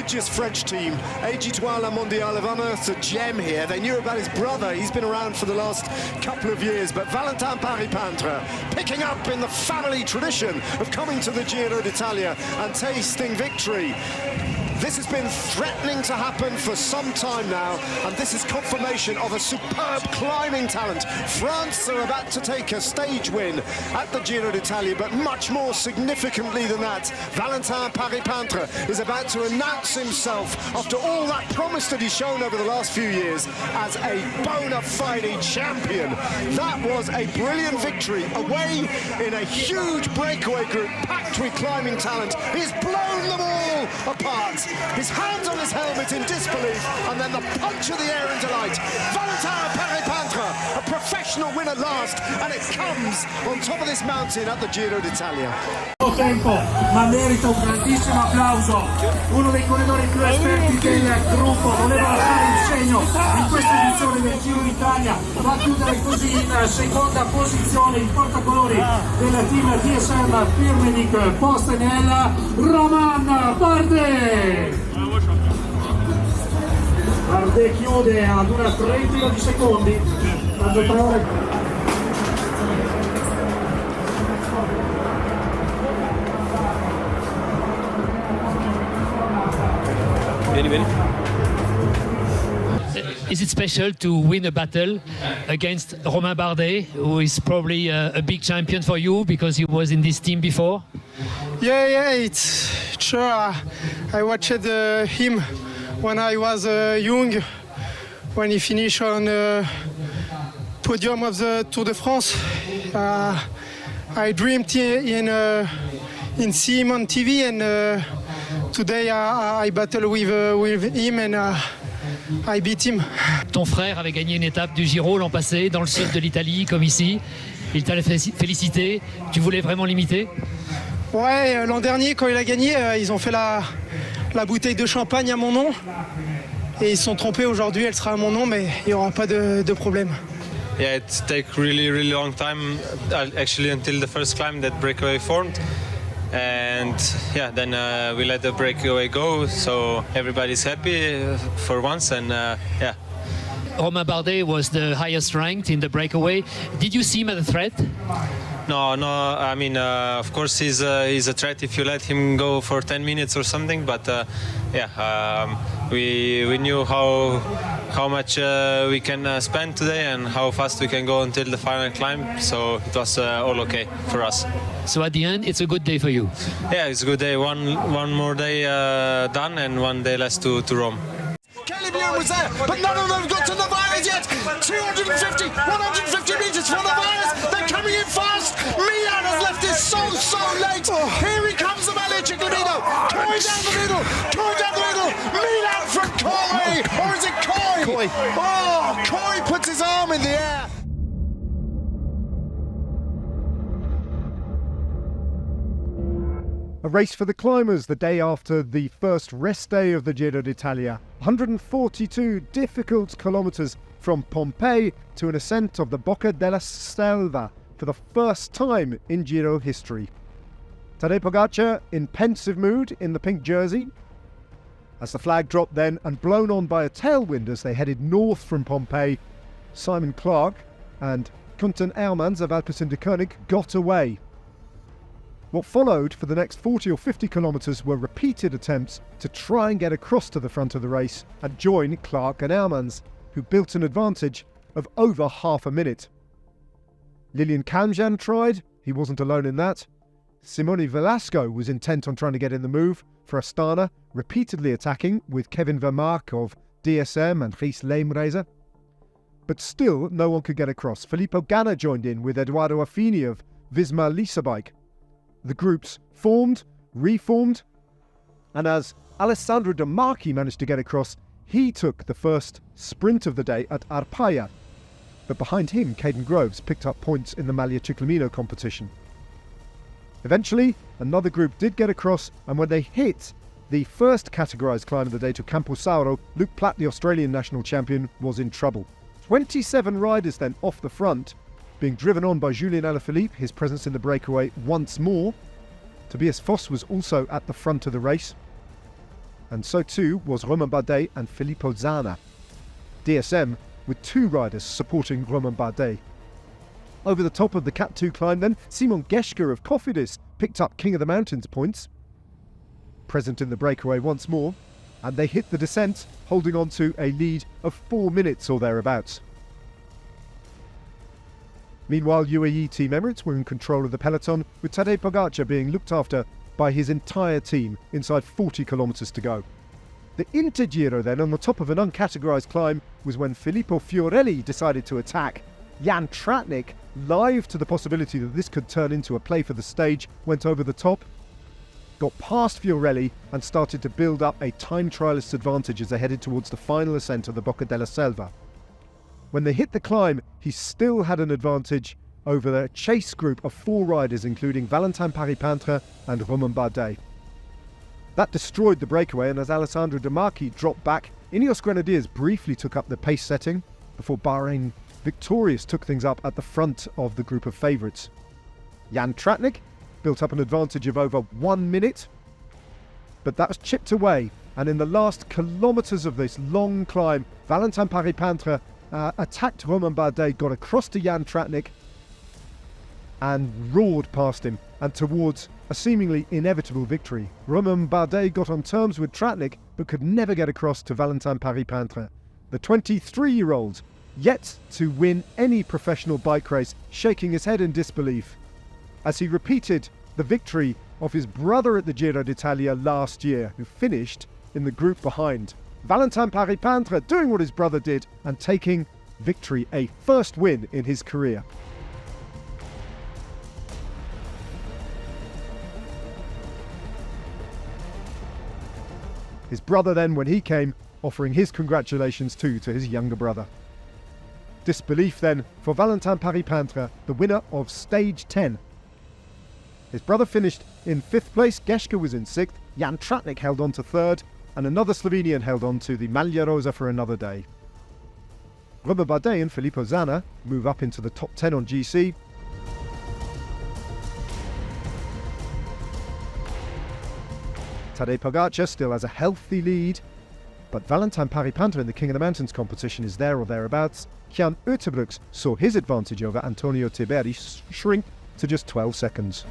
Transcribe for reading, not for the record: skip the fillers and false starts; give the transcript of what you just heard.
prestigious French team, AG2R La Mondiale, have unearthed a gem here. They knew about his brother. He's been around for the last couple of years, but Valentin Paret-Peintre picking up in the family tradition of coming to the Giro d'Italia and tasting victory. This has been threatening to happen for some time now, and this is confirmation of a superb climbing talent. France are about to take a stage win at the Giro d'Italia, but much more significantly than that, Valentin Paret-Peintre is about to announce himself, after all that promise that he's shown over the last few years, as a bona fide champion. That was a brilliant victory away in a huge breakaway group packed with climbing talent. He's blown them all apart. His hands on his helmet in disbelief, and then the punch of the air in delight. Valentin Paret-Peintre, a professional win at last, and it comes on top of this mountain at the Giro d'Italia. Tempo, ma merita un grandissimo applauso. Uno dei corridori più esperti del gruppo, voleva lasciare il segno in questa edizione del Giro d'Italia, va a chiudere così in seconda posizione il portacolori del team dsm-firmenich poste nel Romain Bardet. Bardet chiude ad una trentina di secondi, quando 3 ore. Is it special to win a battle against Romain Bardet, who is probably a big champion for you because he was in this team before? Yeah, it's sure. I watched him when I was young, when he finished on the podium of the Tour de France. I dreamed in see him on TV, and today I battle with him and I beat him. Ton frère avait gagné une étape du Giro l'an passé dans le sud de l'Italie, comme ici. Il t'a félicité. Tu voulais vraiment l'imiter? Ouais, l'an dernier, quand il a gagné, ils ont fait la bouteille de champagne à mon nom. Et ils se sont trompés aujourd'hui, elle sera à mon nom, mais il n'y aura pas de problème. Yeah, it take really long time, actually until the first climb that breakaway formed. And yeah, then we let the breakaway go, so everybody's happy for once, and yeah. Romain Bardet was the highest ranked in the breakaway. Did you see him as a threat? No, I mean, of course he's a threat if you let him go for 10 minutes or something, but yeah, we knew how much we can spend today and how fast we can go until the final climb, so it was all okay for us. So at the end, it's a good day for you? Yeah, it's a good day. One more day done and one day less to Rome. Was there, but none of them got to Narvaez yet. 250, 150 metres for Narvaez. They're coming in fast. Milan has left this so late. Here he comes, the Ciclamino. Coy down the middle. Milan from Coy. Or is it Coy? Oh, Coy puts his arm in the air. A race for the climbers the day after the first rest day of the Giro d'Italia. 142 difficult kilometres from Pompéi to an ascent of the Bocca della Selva for the first time in Giro history. Tadej Pogacar in pensive mood in the pink jersey. As the flag dropped then and blown on by a tailwind as they headed north from Pompéi, Simon Clark and Quentin Hermans of Alpecin-de-Konig got away. What followed for the next 40 or 50 kilometres were repeated attempts to try and get across to the front of the race and join Clark and Hermans, who built an advantage of over half a minute. Lilian Kamjan tried, he wasn't alone in that. Simone Velasco was intent on trying to get in the move for Astana, repeatedly attacking with Kevin Vermaak of DSM and Gijs Leemreize. But still, no one could get across. Filippo Ganna joined in with Eduardo Affini of Visma Leasebike. The groups formed, reformed, and as Alessandro De Marchi managed to get across, he took the first sprint of the day at Arpaia. But behind him, Caden Groves picked up points in the Maglia Ciclamino competition. Eventually, another group did get across, and when they hit the first categorised climb of the day to Camposauro, Luke Platt, the Australian national champion, was in trouble. 27 riders then off the front, being driven on by Julien Alaphilippe, his presence in the breakaway once more. Tobias Foss was also at the front of the race. and so too was Romain Bardet and Filippo Zana. DSM with 2 riders supporting Romain Bardet. Over the top of the Cat 2 climb then, Simon Geschke of Cofidis picked up King of the Mountains points. Present in the breakaway once more, and they hit the descent, holding on to a lead of 4 minutes or thereabouts. Meanwhile, UAE Team Emirates were in control of the peloton, with Tadej Pogacar being looked after by his entire team inside 40 kilometres to go. The Intergiro then, on the top of an uncategorised climb, was when Filippo Fiorelli decided to attack. Jan Tratnik, live to the possibility that this could turn into a play for the stage, went over the top, got past Fiorelli and started to build up a time trialist advantage as they headed towards the final ascent of the Bocca della Selva. When they hit the climb, he still had an advantage over the chase group of 4 riders, including Valentin Paret-Peintre and Romain Bardet. That destroyed the breakaway, and as Alessandro De Marchi dropped back, Ineos Grenadiers briefly took up the pace setting before Bahrain Victorious took things up at the front of the group of favourites. Jan Tratnik built up an advantage of over 1 minute, but that was chipped away, and in the last kilometres of this long climb, Valentin Paret-Peintre attacked Romain Bardet, got across to Jan Tratnik and roared past him and towards a seemingly inevitable victory. Romain Bardet got on terms with Tratnik but could never get across to Valentin Paret-Peintre. The 23-year-old, yet to win any professional bike race, shaking his head in disbelief as he repeated the victory of his brother at the Giro d'Italia last year, who finished in the group behind. Valentin Paret-Peintre doing what his brother did and taking victory, a first win in his career. His brother then, when he came, offering his congratulations too to his younger brother. Disbelief then for Valentin Paret-Peintre, the winner of stage 10. His brother finished in 5th place, Geschke was in 6th, Jan Tratnik held on to 3rd, and another Slovenian held on to the Maglia Rosa for another day. Romain Bardet and Filippo Zana move up into the top 10 on GC. Tadej Pogacar still has a healthy lead, but Valentin Paret-Peintre in the King of the Mountains competition is there or thereabouts. Jan Utebrooks saw his advantage over Antonio Tiberi shrink to just 12 seconds.